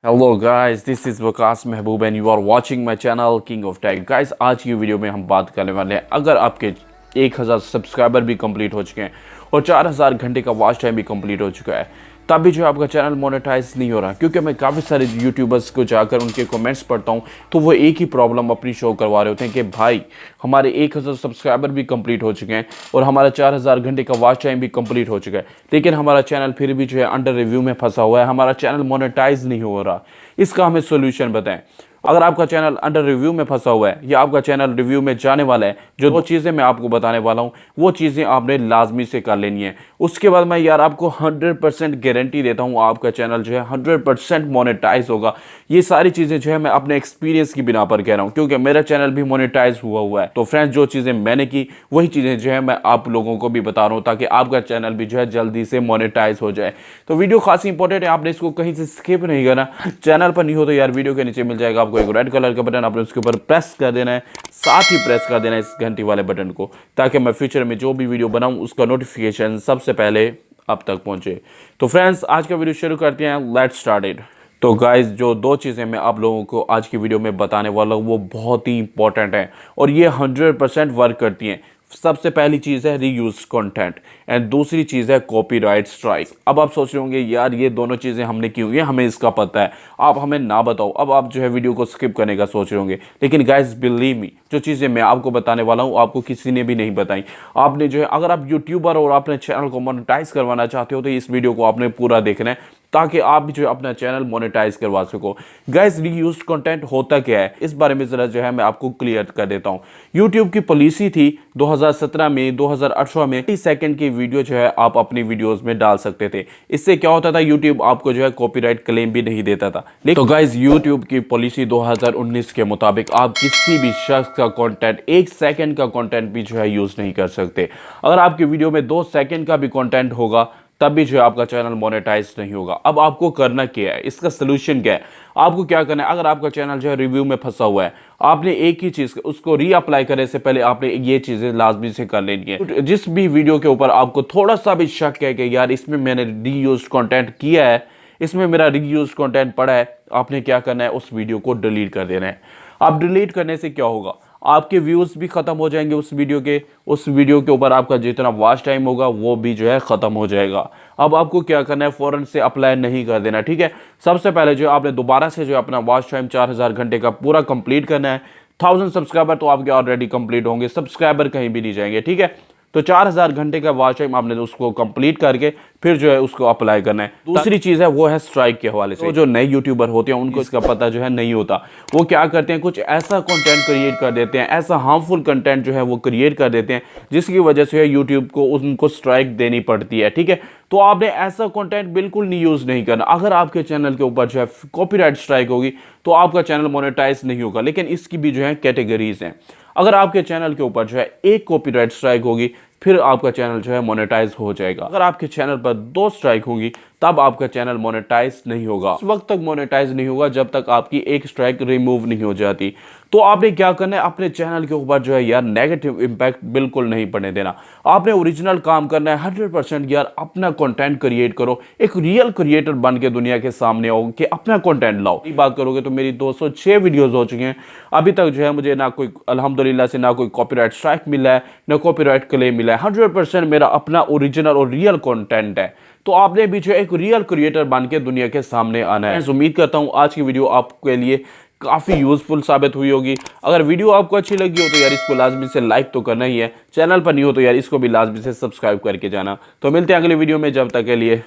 Hello guys, this is Waqas Mehboob and you are watching my channel king of tech. Guys, आज की video में हम बात करने वाले हैं, अगर आपके 1000 सब्सक्राइबर भी कंप्लीट हो चुके हैं और 4000 घंटे का वॉच टाइम भी कंप्लीट हो चुका है, तब भी जो आपका चैनल मोनेटाइज नहीं हो रहा। क्योंकि मैं काफ़ी सारे यूट्यूबर्स को जाकर उनके कमेंट्स पढ़ता हूँ, तो वो एक ही प्रॉब्लम अपनी शो करवा रहे होते हैं कि भाई हमारे 1000 सब्सक्राइबर भी कंप्लीट हो चुके हैं और हमारा 4000 घंटे का वॉच टाइम भी कंप्लीट हो चुका है, लेकिन हमारा चैनल फिर भी जो है अंडर रिव्यू में फंसा हुआ है, हमारा चैनल मोनेटाइज नहीं हो रहा। इसका हमें सोल्यूशन बताएं। अगर आपका चैनल अंडर रिव्यू में फंसा हुआ है या आपका चैनल रिव्यू में जाने वाला है, जो दो चीज़ें मैं आपको बताने वाला हूँ वो चीज़ें आपने लाजमी से कर लेनी है। उसके बाद मैं यार आपको 100% गारंटी देता हूँ आपका चैनल जो है 100% मोनेटाइज होगा। ये सारी चीज़ें जो है मैं अपने एक्सपीरियंस की बिना पर कह रहा हूँ, क्योंकि मेरा चैनल भी मोनेटाइज हुआ है। तो फ्रेंड्स, जो चीज़ें मैंने की वही चीज़ें जो है मैं आप लोगों को भी बता रहा हूँ, ताकि आपका चैनल भी जो है जल्दी से मोनेटाइज हो जाए। तो वीडियो खासी इंपॉर्टेंट है, आपने इसको कहीं से स्किप नहीं करना। चैनल पर नहीं हो तो यार वीडियो के नीचे मिल जाएगा आपको एक रेड कलर का बटन, आपने उसके ऊपर प्रेस कर देना है, साथ ही प्रेस कर देना है इस घंटी वाले बटन को, ताकि मैं फ्यूचर में जो भी वीडियो बनाऊं उसका नोटिफिकेशन सबसे पहले आप तक पहुंचे। तो फ्रेंड्स, आज का वीडियो शुरू करते हैं, लेट्स स्टार्ट इट। तो गाइस, जो दो चीज़ें मैं आप लोगों को आज की वीडियो में बताने वाला हूँ वो बहुत ही इंपॉर्टेंट है और ये 100% वर्क करती हैं। सबसे पहली चीज़ है रीयूज कंटेंट एंड दूसरी चीज़ है कॉपीराइट स्ट्राइक। अब आप सोच रहे होंगे यार ये दोनों चीज़ें हमने की हुई है, हमें इसका पता है, आप हमें ना बताओ। अब आप जो है वीडियो को स्किप करने का सोच रहे होंगे, लेकिन गाइस बिलीव मी, जो चीज़ें मैं आपको बताने वाला हूँ आपको किसी ने भी नहीं बताई। आपने जो है, अगर आप यूट्यूबर और अपने चैनल को मोनेटाइज करवाना चाहते हो तो इस वीडियो को आपने पूरा देखना है, ताकि आप भी जो है अपना चैनल मोनेटाइज करवा सको। गाइस, रीयूज्ड कंटेंट होता क्या है इस बारे में ज़रा जो है मैं आपको क्लियर कर देता हूँ। यूट्यूब की पॉलिसी थी 2017 में, 2018 में 30 सेकंड की वीडियो जो है आप अपनी वीडियोस में डाल सकते थे। इससे क्या होता था, यूट्यूब आपको जो है कॉपीराइट क्लेम भी नहीं देता था। तो गाइस, यूट्यूब की पॉलिसी 2019 के मुताबिक आप किसी भी शख्स का कंटेंट, 1 सेकंड का कंटेंट भी जो है यूज़ नहीं कर सकते। अगर आपकी वीडियो में 2 सेकंड का भी कंटेंट होगा तब भी जो है आपका चैनल मोनेटाइज नहीं होगा। अब आपको करना क्या है, इसका सोल्यूशन क्या है? आपको क्या करना है, अगर आपका चैनल जो है रिव्यू में फंसा हुआ है, आपने एक ही चीज़ उसको रीअप्लाई करने से पहले आपने ये चीज़ें लाजमी से कर लेनी है। जिस भी वीडियो के ऊपर आपको थोड़ा सा भी शक है कि यार इसमें मैंने रीयूज्ड कंटेंट किया है, इसमें मेरा रीयूज्ड कंटेंट पड़ा है, आपने क्या करना है, उस वीडियो को डिलीट कर देना है। अब डिलीट करने से क्या होगा, आपके व्यूज़ भी ख़त्म हो जाएंगे उस वीडियो के ऊपर आपका जितना वॉच टाइम होगा वो भी जो है ख़त्म हो जाएगा। अब आपको क्या करना है, फ़ौरन से अप्लाई नहीं कर देना, ठीक है। सबसे पहले जो आपने दोबारा से जो अपना वॉच टाइम 4000 घंटे का पूरा कंप्लीट करना है। 1000 सब्सक्राइबर तो आपके ऑलरेडी कंप्लीट होंगे, सब्सक्राइबर कहीं भी नहीं जाएंगे, ठीक है। तो 4000 घंटे का वॉच टाइम आपने उसको कंप्लीट करके फिर जो है उसको अप्लाई करना है। दूसरी चीज़ है वो है स्ट्राइक के हवाले से। तो जो नए यूट्यूबर होते हैं उनको इसका पता जो है नहीं होता, वो क्या करते हैं, कुछ ऐसा कंटेंट क्रिएट कर देते हैं, ऐसा हार्मफुल कंटेंट जो है वो क्रिएट कर देते हैं जिसकी वजह से यूट्यूब को उनको स्ट्राइक देनी पड़ती है, ठीक है। तो आपने ऐसा कंटेंट बिल्कुल नहीं यूज़ नहीं करना। अगर आपके चैनल के ऊपर जो है कॉपीराइट स्ट्राइक होगी तो आपका चैनल मोनेटाइज नहीं होगा, लेकिन इसकी भी जो है कैटेगरीज हैं। अगर आपके चैनल के ऊपर जो है एक कॉपीराइट स्ट्राइक होगी फिर आपका चैनल जो है मोनेटाइज हो जाएगा। अगर आपके चैनल पर 2 स्ट्राइक होगी तब आपका चैनल मोनेटाइज नहीं होगा। उस वक्त तक मोनेटाइज नहीं होगा जब तक आपकी एक स्ट्राइक रिमूव नहीं हो जाती। तो आपने क्या करना है, अपने चैनल के ऊपर जो है यार नेगेटिव इंपैक्ट बिल्कुल नहीं पड़ने देना। आपने ओरिजिनल काम करना है, 100% यार अपना कंटेंट क्रिएट करो, एक रियल क्रिएटर बन के दुनिया के सामने आओ कि अपना कंटेंट लाओ। ये बात करोगे तो मेरी 206 वीडियोस हो चुकी हैं, अभी तक जो है मुझे ना कोई अल्हम्दुलिल्लाह से ना कोई कॉपीराइट स्ट्राइक मिला है, ना कॉपीराइट क्लेम मिला है। 100% मेरा अपना ओरिजिनल और रियल कंटेंट है। तो आपने भी जो एक रियल क्रिएटर बन के दुनिया के सामने आना है। उम्मीद करता हूँ आज की वीडियो आपके लिए काफ़ी यूज़फुल साबित हुई होगी। अगर वीडियो आपको अच्छी लगी हो तो यार इसको लाजमी से लाइक तो करना ही है, चैनल पर नहीं हो तो यार इसको भी लाजमी से सब्सक्राइब करके जाना। तो मिलते हैं अगले वीडियो में, जब तक के लिए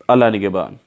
अल्लाह निगहबान।